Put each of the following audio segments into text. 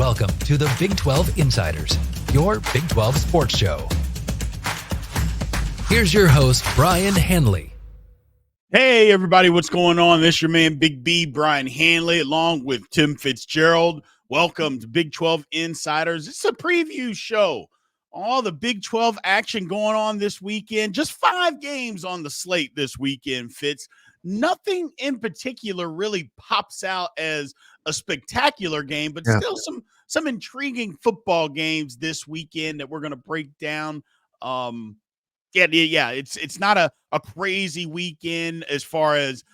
Welcome to the Big 12 Insiders, your Big 12 sports show. Here's your host, Brien Hanley. Hey, everybody, what's going on? This is your man, Big B, Brien Hanley, along with Tim Fitzgerald. Welcome to Big 12 Insiders. It's a preview show. All the Big 12 action going on this weekend. Just 5 games on the slate this weekend, Fitz. Nothing in particular really pops out as a spectacular game, but still some intriguing football games this weekend that we're going to break down. It's not a crazy weekend as far as,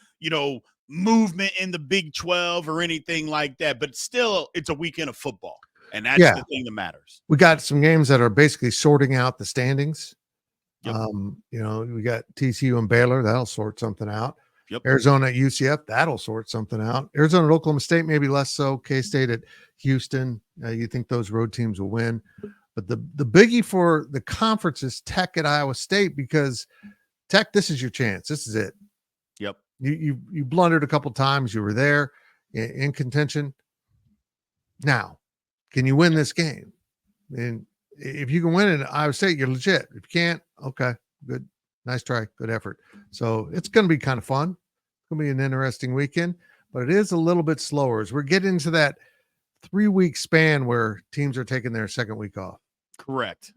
movement in the Big 12 or anything like that, but still it's a weekend of football, and that's the thing that matters. We got some games that are basically sorting out the standings. Yep. We got TCU and Baylor. That'll sort something out. Yep. Arizona at UCF, that'll sort something out. Arizona at Oklahoma State, maybe less so. K-State at Houston. You think those road teams will win. But the biggie for the conference is Tech at Iowa State, because Tech, this is your chance. This is it. Yep. You blundered a couple times. You were there in contention. Now, can you win this game? And if you can win it at Iowa State, you're legit. If you can't, okay, good. Nice try. Good effort. So it's going to be kind of fun. It's going to be an interesting weekend, but it is a little bit slower as we're getting into that 3-week span where teams are taking their second week off. Correct.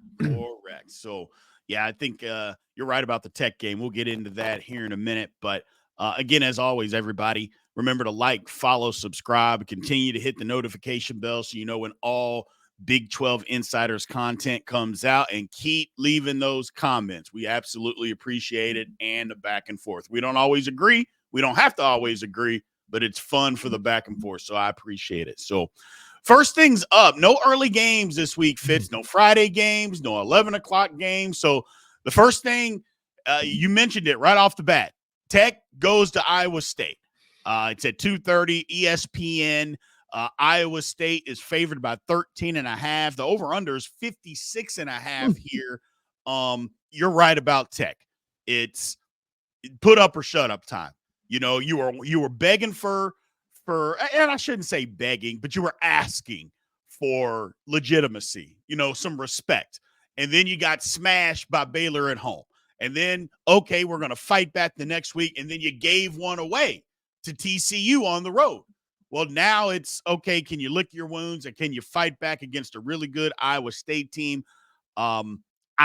So, I think you're right about the Tech game. We'll get into that here in a minute. But again, as always, everybody, remember to like, follow, subscribe, continue to hit the notification bell so you know when all Big 12 Insiders content comes out, and keep leaving those comments. We absolutely appreciate it, and the back and forth. We don't always agree. We don't have to always agree, but it's fun for the back and forth, so I appreciate it. So first things up, no early games this week, Fitz. No Friday games, no 11 o'clock games. So the first thing, you mentioned it right off the bat, Tech goes to Iowa State. It's at 2:30 ESPN. Iowa State is favored by 13.5. The over-under is 56.5 here. You're right about Tech. It's put up or shut up time. You were begging for, and I shouldn't say begging, but you were asking for legitimacy, some respect. And then you got smashed by Baylor at home. And then, okay, we're going to fight back the next week. And then you gave one away to TCU on the road. Well, now it's, okay, can you lick your wounds, and can you fight back against a really good Iowa State team? I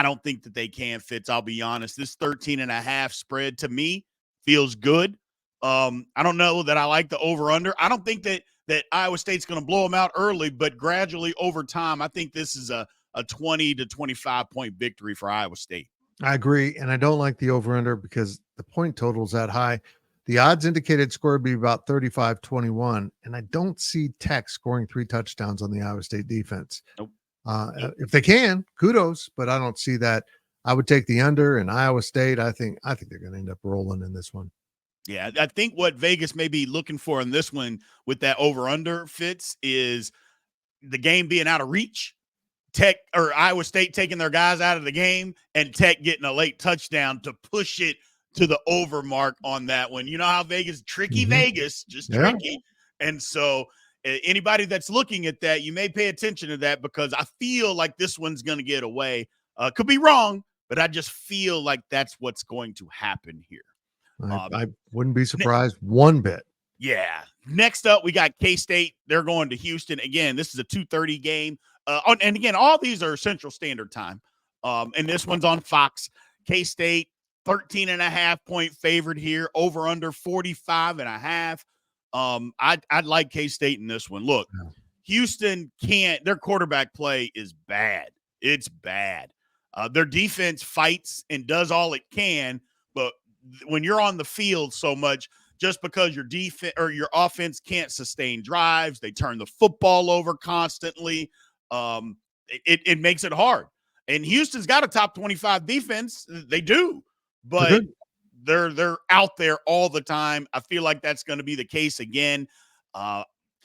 don't think that they can, Fitz. I'll be honest. This 13.5 spread to me feels good. I don't know that I like the over-under. I don't think that Iowa State's going to blow them out early, but gradually over time, I think this is a 20 to 25-point victory for Iowa State. I agree, and I don't like the over-under because the point total is that high. The odds indicated score would be about 35-21, and I don't see Tech scoring 3 touchdowns on the Iowa State defense. Nope. If they can, kudos, but I don't see that. I would take the under, and Iowa State, I think they're going to end up rolling in this one. Yeah, I think what Vegas may be looking for in this one with that over-under, Fitz, is the game being out of reach, Tech or Iowa State taking their guys out of the game, and Tech getting a late touchdown to push it to the over mark on that one. You know how Vegas, tricky Vegas, just tricky. And so anybody that's looking at that, you may pay attention to that, because I feel like this one's going to get away. Could be wrong, but I just feel like that's what's going to happen here. I wouldn't be surprised one bit. Yeah. Next up, we got K-State. They're going to Houston. Again, this is a 2:30 game. And again, all these are Central Standard Time. And this one's on Fox. K-State, 13.5-point favorite here, over under 45.5. I'd like K-State in this one. Look, Houston their quarterback play is bad. It's bad. Their defense fights and does all it can, but when you're on the field so much, just because your defense or your offense can't sustain drives, they turn the football over constantly. It makes it hard. And Houston's got a top 25 defense. They do. But they're out there all the time. I feel like that's going to be the case again.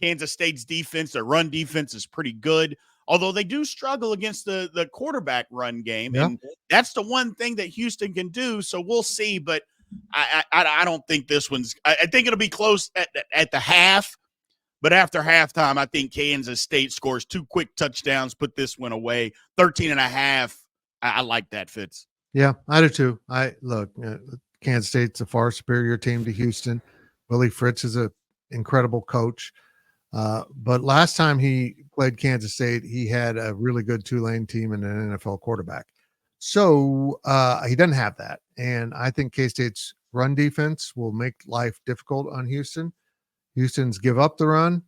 Kansas State's defense, their run defense is pretty good, although they do struggle against the quarterback run game. Yeah. And that's the one thing that Houston can do. So we'll see. But I don't think this one's – I think it'll be close at the half. But after halftime, I think Kansas State scores 2 quick touchdowns, put this one away. 13.5. I like that, Fitz. Yeah, I do too. Kansas State's a far superior team to Houston. Willie Fritz is an incredible coach. But last time he played Kansas State, he had a really good Tulane team and an NFL quarterback. So he doesn't have that. And I think K-State's run defense will make life difficult on Houston. Houston's give up the run.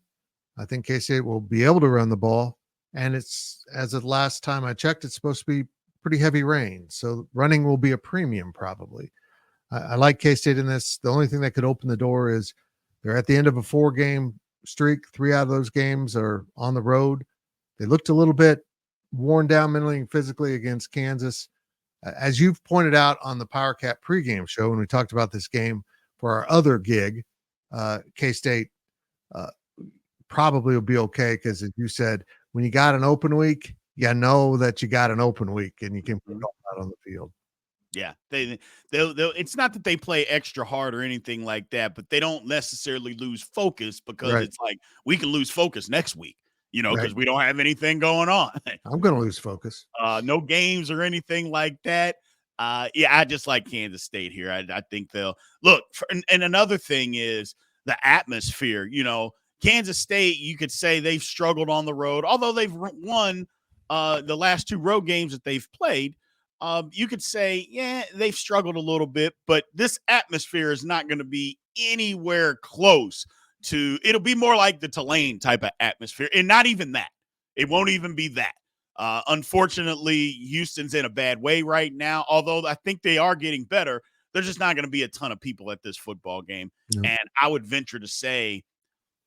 I think K-State will be able to run the ball. And it's, as of last time I checked, it's supposed to be pretty heavy rain. So running will be a premium probably. I like K-State in this. The only thing that could open the door is they're at the end of a 4-game streak. 3 out of those games are on the road. They looked a little bit worn down mentally and physically against Kansas. As you've pointed out on the Power Cat pregame show, when we talked about this game for our other gig, K-State probably will be okay because, as you said, when you got an open week, you know that you got an open week and you can put it all out on the field. Yeah, they'll it's not that they play extra hard or anything like that, but they don't necessarily lose focus because it's like we can lose focus next week, because we don't have anything going on. I'm going to lose focus. No games or anything like that. I just like Kansas State here. I think they'll look. And another thing is the atmosphere. Kansas State, you could say they've struggled on the road, although they've won the last 2 road games that they've played. You could say, they've struggled a little bit, but this atmosphere is not going to be anywhere close to, it'll be more like the Tulane type of atmosphere, and not even that. It won't even be that. Unfortunately, Houston's in a bad way right now, although I think they are getting better. There's just not going to be a ton of people at this football game. No. And I would venture to say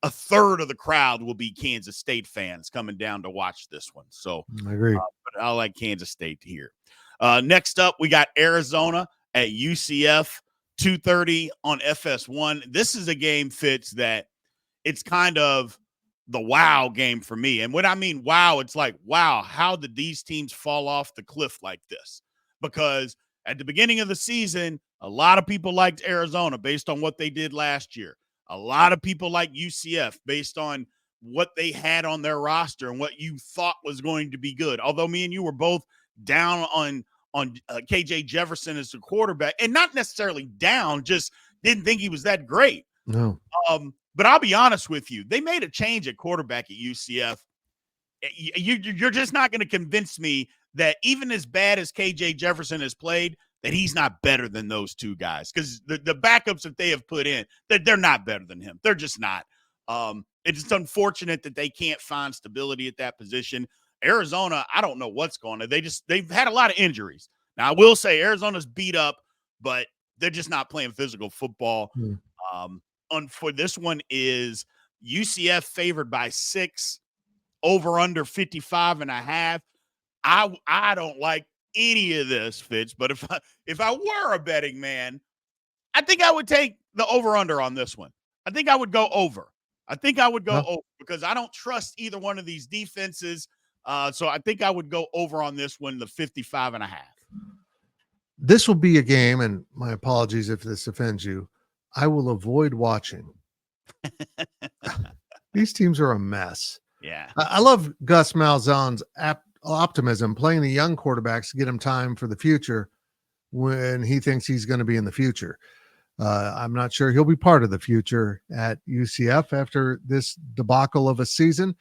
a third of the crowd will be Kansas State fans coming down to watch this one. So I agree. But I like Kansas State here. Next up, we got Arizona at UCF, 2:30 on FS1. This is a game, Fitz, that it's kind of the wow game for me. And when I mean wow, it's like, wow, how did these teams fall off the cliff like this? Because at the beginning of the season, a lot of people liked Arizona based on what they did last year. A lot of people like UCF based on what they had on their roster and what you thought was going to be good. Although me and you were both down on KJ Jefferson as the quarterback, and not necessarily down, just didn't think he was that great. No. But I'll be honest with you. They made a change at quarterback at UCF. You're just not going to convince me that even as bad as KJ Jefferson has played, that he's not better than those 2 guys. Because the backups that they have put in, they're not better than him. They're just not. It's unfortunate that they can't find stability at that position. Arizona, I don't know what's going on. They've had a lot of injuries. Now, I will say Arizona's beat up, but they're just not playing physical football. For this one is UCF favored by 6, over under 55.5. I don't like any of this, Fitz, but if I were a betting man, I think I would take the over under on this one. I think I would go over. Over because I don't trust either one of these defenses. So I think I would go over on this one, the 55.5. This will be a game, and my apologies if this offends you, I will avoid watching. These teams are a mess. Yeah. I love Gus Malzahn's optimism, playing the young quarterbacks to get him time for the future when he thinks he's going to be in the future. I'm not sure he'll be part of the future at UCF after this debacle of a season.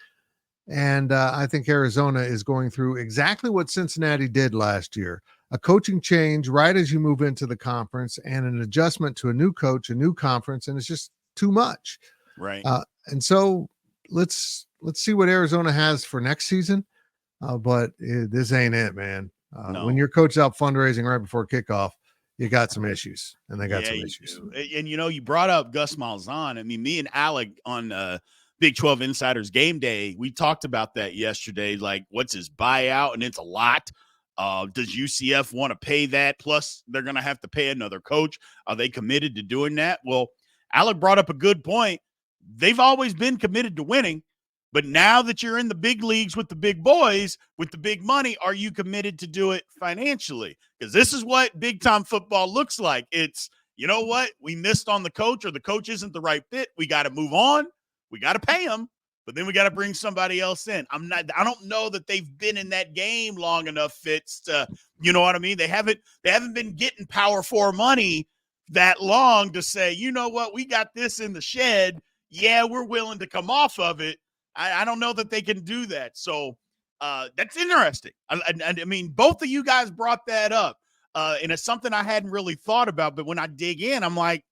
And I think Arizona is going through exactly what Cincinnati did last year, a coaching change right as you move into the conference and an adjustment to a new coach, a new conference, and it's just too much. Right. And so let's see what Arizona has for next season. But this ain't it, man. No. When your coach's out fundraising right before kickoff, you got some issues, and they got some issues. Do. And you brought up Gus Malzahn. I mean, me and Alec on Big 12 Insiders Game Day, we talked about that yesterday. Like, what's his buyout? And it's a lot. Does UCF want to pay that? Plus, they're going to have to pay another coach. Are they committed to doing that? Well, Alec brought up a good point. They've always been committed to winning. But now that you're in the big leagues with the big boys, with the big money, are you committed to do it financially? Because this is what big-time football looks like. It's, you know what? We missed on the coach, or the coach isn't the right fit. We got to move on. we got to pay them, but then we got to bring somebody else in. I don't know that they've been in that game long enough, Fitz, to, you know what I mean? They haven't been getting Power 4 money that long to say, you know what, we got this in the shed. Yeah, we're willing to come off of it. I don't know that they can do that. So that's interesting. I mean, both of you guys brought that up. And it's something I hadn't really thought about. But when I dig in, I'm like,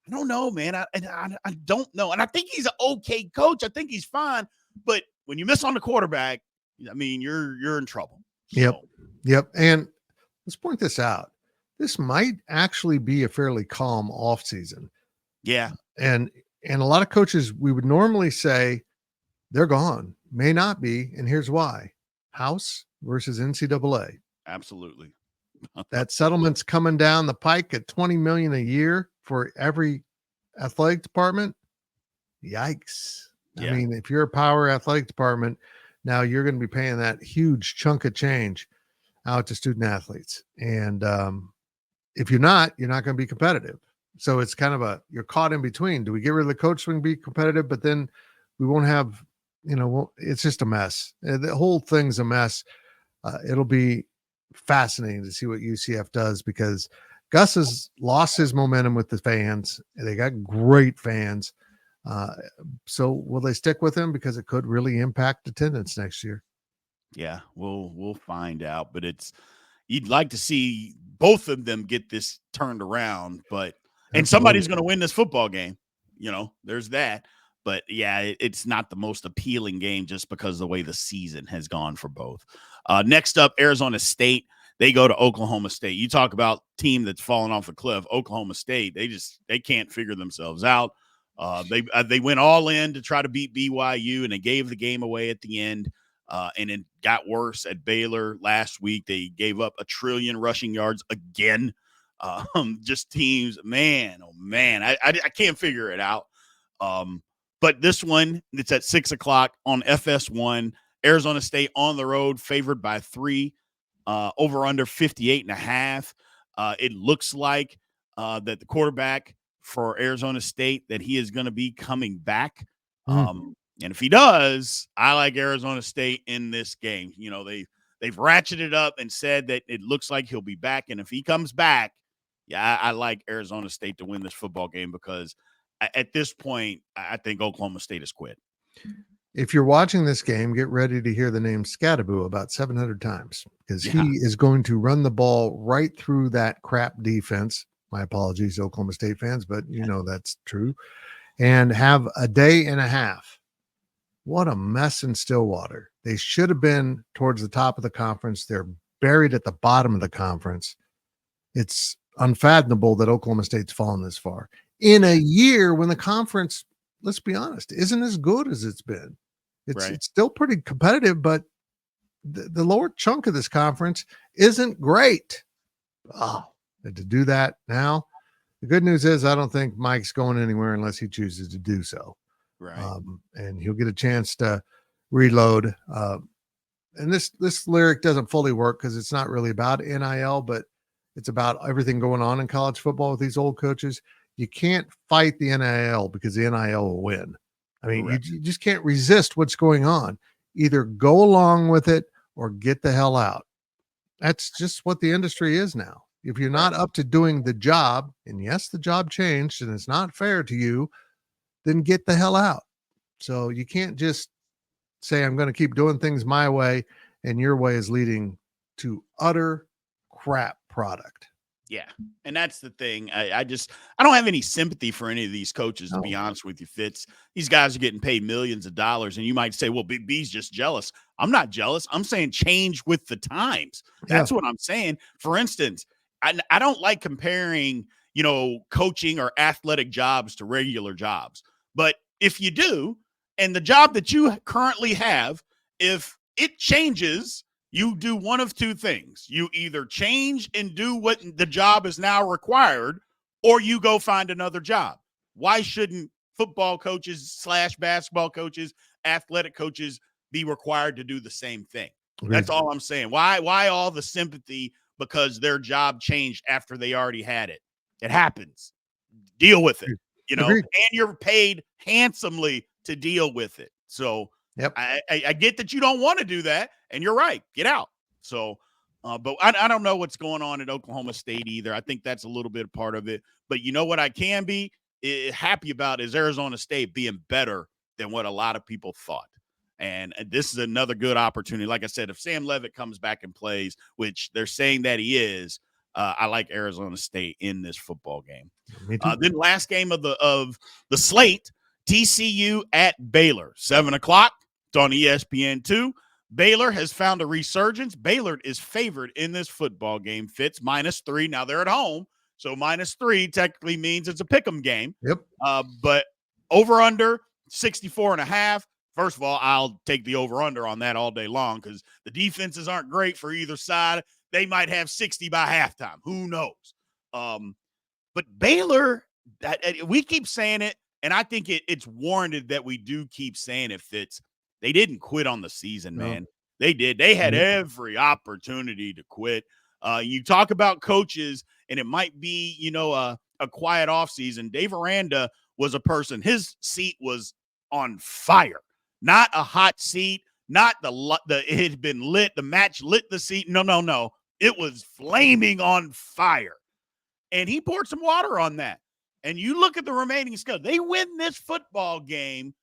I don't know, man. I don't know. And I think he's an okay coach. I think he's fine. But when you miss on the quarterback, I mean, you're in trouble. So. Yep. And let's point this out. This might actually be a fairly calm offseason. Yeah. And a lot of coaches, we would normally say they're gone. May not be. And here's why. House versus NCAA. Absolutely. That settlement's coming down the pike at $20 million a year for every athletic department. Yikes. Yeah. I mean, if you're a power athletic department, now you're going to be paying that huge chunk of change out to student athletes. And if you're not going to be competitive. So it's kind of you're caught in between. Do we get rid of the coach so we can be competitive? But then we won't have, it's just a mess. The whole thing's a mess. It'll be fascinating to see what UCF does, because Gus has lost his momentum with the fans. They got great fans. So will they stick with him? Because it could really impact attendance next year. Yeah, we'll find out. But you'd like to see both of them get this turned around, and somebody's going to win this football game. There's that. But yeah, it's not the most appealing game just because of the way the season has gone for both. Next up, Arizona State. They go to Oklahoma State. You talk about team that's fallen off a cliff. Oklahoma State, they can't figure themselves out. They went all in to try to beat BYU, and they gave the game away at the end. And it got worse at Baylor last week. They gave up 1 trillion rushing yards again. Just teams, man, oh man, I can't figure it out. But this one, it's at 6:00 on FS1. Arizona State on the road, favored by 3. Over under 58.5. It looks like that the quarterback for Arizona State, that he is going to be coming back. And if he does, I like Arizona State in this game. They've ratcheted up and said that it looks like he'll be back. And if he comes back, yeah, I like Arizona State to win this football game, because at this point, I think Oklahoma State has quit. If you're watching this game, get ready to hear the name Scattaboo about 700 times, because he is going to run the ball right through that crap defense. My apologies, Oklahoma State fans, but that's true. And have a day and a half. What a mess in Stillwater. They should have been towards the top of the conference. They're buried at the bottom of the conference. It's unfathomable that Oklahoma State's fallen this far in a year when the conference, let's be honest, isn't as good as it's been. It's still pretty competitive, but the lower chunk of this conference isn't great. Oh, and to do that now, the good news is I don't think Mike's going anywhere unless he chooses to do so. Right. And he'll get a chance to reload. And this lyric doesn't fully work because it's not really about NIL, but it's about everything going on in college football with these old coaches. You can't fight the NIL because the NIL will win. I mean, you just can't resist what's going on. Either go along with it or get the hell out. That's just what the industry is now. If you're not up to doing the job, and yes, the job changed and it's not fair to you, then get the hell out. So you can't just say, I'm going to keep doing things my way, and your way is leading to utter crap product. Yeah. And that's the thing. I don't have any sympathy for any of these coaches, to be honest with you, Fitz. These guys are getting paid millions of dollars, and you might say, well, Big B's just jealous. I'm not jealous. I'm saying change with the times. That's what I'm saying. For instance, I don't like comparing, coaching or athletic jobs to regular jobs. But if you do, and the job that you currently have, if it changes, you do one of two things. You either change and do what the job is now required, or you go find another job. Why shouldn't football coaches / basketball coaches, athletic coaches be required to do the same thing? Agreed. That's all I'm saying. Why all the sympathy because their job changed after they already had it? It happens. Deal with it, Agreed. And you're paid handsomely to deal with it. So Yep. I get that you don't want to do that, and you're right. Get out. So, but I don't know what's going on at Oklahoma State either. I think that's a little bit part of it. But you know what I can be happy about is Arizona State being better than what a lot of people thought. And this is another good opportunity. Like I said, if Sam Leavitt comes back and plays, which they're saying that he is, I like Arizona State in this football game. Then last game of the slate, TCU at Baylor, 7:00. It's on ESPN2. Baylor has found a resurgence. Baylor is favored in this football game. Fitz -3. Now they're at home, so -3 technically means it's a pick'em game. Yep. But over under 64.5. First of all, I'll take the over-under on that all day long because the defenses aren't great for either side. They might have 60 by halftime. Who knows? But Baylor, we keep saying it, and I think it's warranted that we do keep saying it, Fitz. They didn't quit on the season, man. They did. They had every opportunity to quit. You talk about coaches, and it might be, a quiet offseason. Dave Aranda was a person. His seat was on fire. Not a hot seat, not it had been lit. The match lit the seat. No. It was flaming on fire. And he poured some water on that. And you look at the remaining schedule. They win this football game,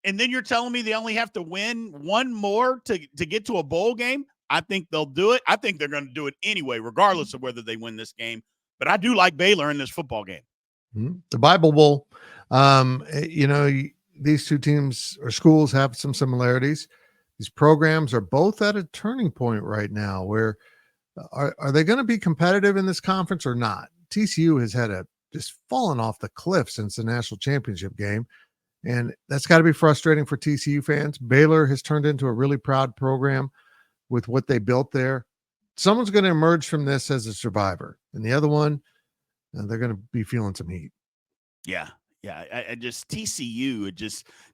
and then you're telling me they only have to win one more to get to a bowl game? I think they'll do it. I think they're going to do it anyway, regardless of whether they win this game. But I do like Baylor in this football game. The Bible Bowl, these two teams or schools have some similarities. These programs are both at a turning point right now where are they going to be competitive in this conference or not? TCU has had just fallen off the cliff since the national championship game. And that's got to be frustrating for TCU fans. Baylor has turned into a really proud program with what they built there. Someone's going to emerge from this as a survivor. And the other one, they're going to be feeling some heat. Yeah. I just TCU.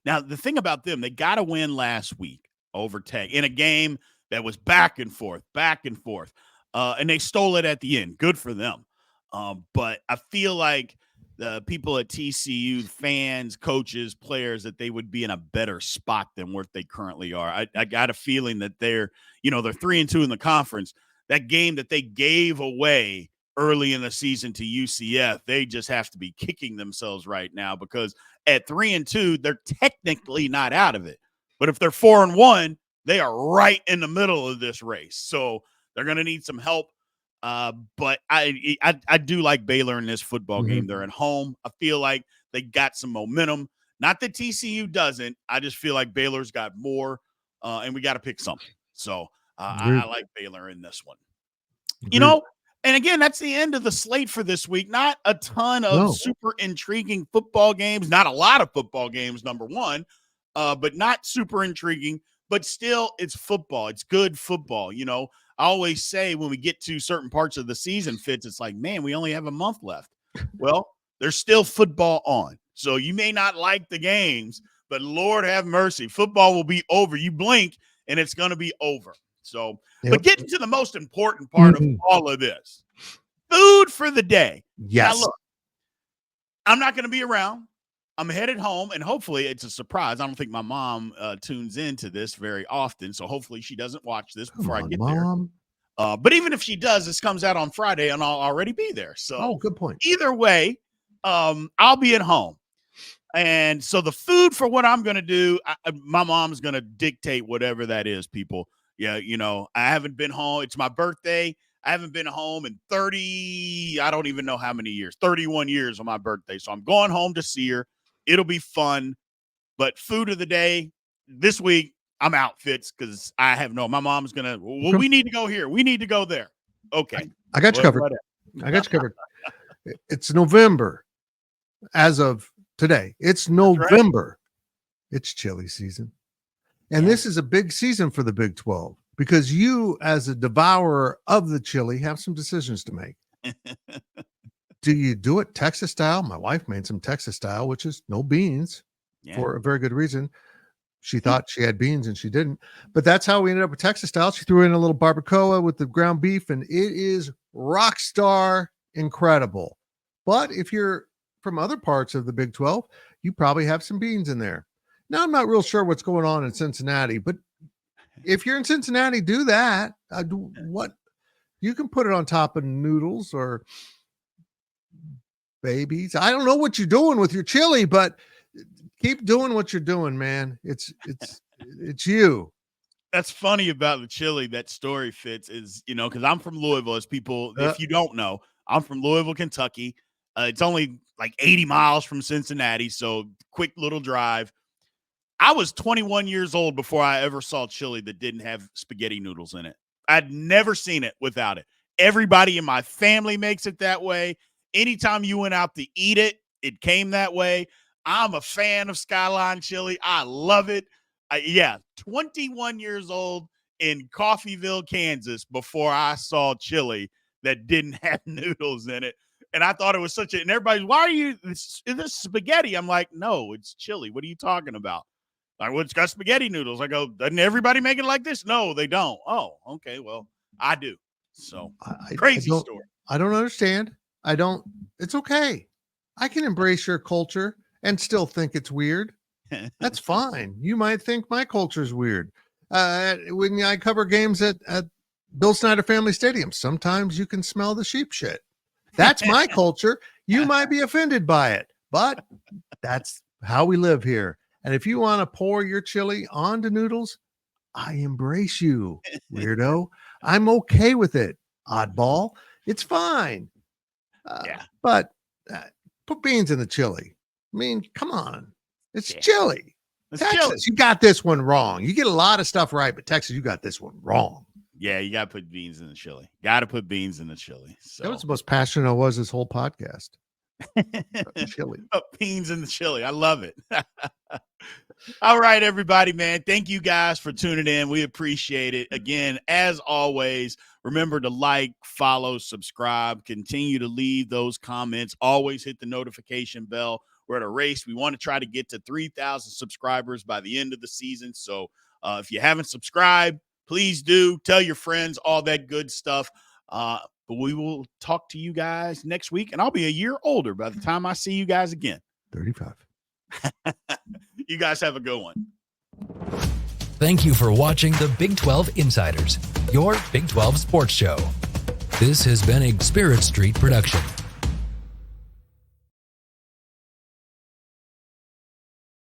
Now the thing about them, they got to win last week over Tech in a game that was back and forth, and they stole it at the end. Good for them. But I feel like the people at TCU, fans, coaches, players, that they would be in a better spot than what they currently are. I got a feeling that they're 3-2 in the conference. That game that they gave away early in the season to UCF, they just have to be kicking themselves right now because at 3-2, they're technically not out of it. But if they're 4-1, they are right in the middle of this race. So they're going to need some help. But I do like Baylor in this football game. They're at home. I feel like they got some momentum. Not that TCU doesn't. I just feel like Baylor's got more, and we got to pick something. So I like Baylor in this one. And again, that's the end of the slate for this week. Not a ton of super intriguing football games. Not a lot of football games, number one, but not super intriguing. But still, it's football. It's good football. I always say when we get to certain parts of the season, Fitz, it's like, man, we only have a month left. Well, there's still football on. So you may not like the games, but Lord have mercy. Football will be over. You blink, and it's going to be over. So, but getting to the most important part of all of this, food for the day. Yes. Now, look, I'm not going to be around. I'm headed home, and hopefully it's a surprise. I don't think my mom tunes into this very often, so hopefully she doesn't watch this before I get there. But even if she does, this comes out on Friday, and I'll already be there. So, good point. Either way, I'll be at home. And so the food for what I'm going to do, my mom's going to dictate whatever that is, people. Yeah, I haven't been home. It's my birthday. I haven't been home in I don't even know how many years, 31 years on my birthday. So I'm going home to see her. It'll be fun. But food of the day this week, I'm out, Fitz, because my mom's going to, we need to go here. We need to go there. Okay. I got you covered. It's November as of today. It's November. Right. It's chili season. And this is a big season for the Big 12 because you, as a devourer of the chili, have some decisions to make. Do you do it Texas style? My wife made some Texas style, which is no beans for a very good reason. She thought she had beans and she didn't. But that's how we ended up with Texas style. She threw in a little barbacoa with the ground beef, and it is rock star incredible. But if you're from other parts of the Big 12, you probably have some beans in there. Now, I'm not real sure what's going on in Cincinnati, but if you're in Cincinnati, do that. What you can put it on top of noodles or babies. I don't know what you're doing with your chili, but keep doing what you're doing, man. It's you. That's funny about the chili. That story Fitz is, because I'm from Louisville. As people, if you don't know, I'm from Louisville, Kentucky. It's only like 80 miles from Cincinnati, so quick little drive. I was 21 years old before I ever saw chili that didn't have spaghetti noodles in it. I'd never seen it without it. Everybody in my family makes it that way. Anytime you went out to eat it, it came that way. I'm a fan of Skyline chili. I love it. 21 years old in Coffeyville, Kansas, before I saw chili that didn't have noodles in it. And I thought it was and everybody's, why are you, is this spaghetti? I'm like, no, it's chili. What are you talking about? Like, well, it's got spaghetti noodles. I go, doesn't everybody make it like this? No, they don't. Oh, okay. Well, I do. So crazy story. I don't understand. It's okay. I can embrace your culture and still think it's weird. That's fine. You might think my culture is weird. When I cover games at Bill Snyder Family Stadium, sometimes you can smell the sheep shit. That's my culture. You might be offended by it, but that's how we live here. And if you want to pour your chili onto noodles, I embrace you, weirdo. I'm okay with it, oddball. It's fine. But put beans in the chili. I mean, come on. It's chili. Texas, chili. You got this one wrong. You get a lot of stuff right, but Texas, you got this one wrong. Yeah, you got to put beans in the chili. Got to put beans in the chili. So. That was the most passionate I was this whole podcast. Chili. Beans in the chili. I love it. All right, everybody, man. Thank you guys for tuning in. We appreciate it. Again, as always, remember to like, follow, subscribe, continue to leave those comments. Always hit the notification bell. We're at a race. We want to try to get to 3,000 subscribers by the end of the season. So if you haven't subscribed, please do. Tell your friends, all that good stuff. But we will talk to you guys next week, and I'll be a year older by the time I see you guys again. 35. You guys have a good one. Thank you for watching the Big 12 Insiders, your Big 12 sports show. This has been a Spirit Street production.